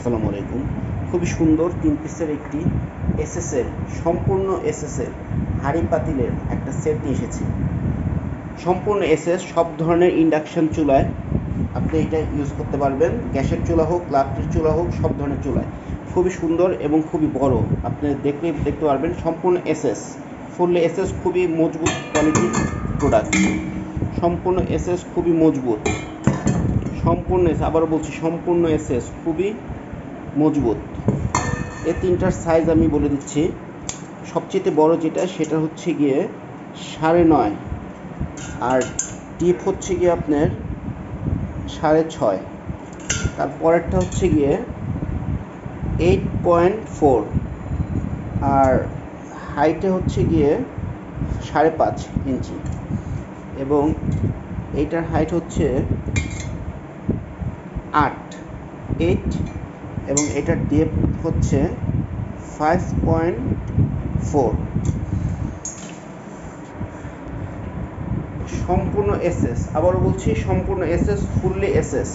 আসসালামু আলাইকুম। খুবই সুন্দর 3 পিসের একটি এসএসের সম্পূর্ণ এসএসের হাঁড়ি পাতিলের একটা সেট নিয়ে এসেছি। সম্পূর্ণ এসএস সব ধরনের ইন্ডাকশন চুলায় আপনি এটা ইউজ করতে পারবেন। গ্যাসের চুলা হোক, লাকড়ির চুলা হোক, সব ধরনের চুলায়। খুবই সুন্দর এবং খুবই বড়। আপনি দেখলেই দেখতে পারবেন সম্পূর্ণ এসএস, ফুললি এসএস, খুবই মজবুত কোয়ালিটির প্রোডাক্ট। সম্পূর্ণ এসএস খুবই মজবুত। সম্পূর্ণ এসএস, আবারও বলছি সম্পূর্ণ এসএস খুবই মজবুত। এই তিনটার সাইজ আমি বলে দিচ্ছি। সবচেয়ে বড় যেটা সেটা হচ্ছে গিয়ে 9.5, আর টিপ হচ্ছে গিয়ে আপনার 6.5, তারপরেরটা হচ্ছে গিয়ে 8.4, আর হাইটে হচ্ছে গিয়ে 5.5 ইঞ্চি, এবং এইটার হাইট হচ্ছে 8, এবং এটার ডেপথ হচ্ছে 5.4। সম্পূর্ণ এসএস, আবারও বলছি সম্পূর্ণ এসএস, ফুললি এসএস।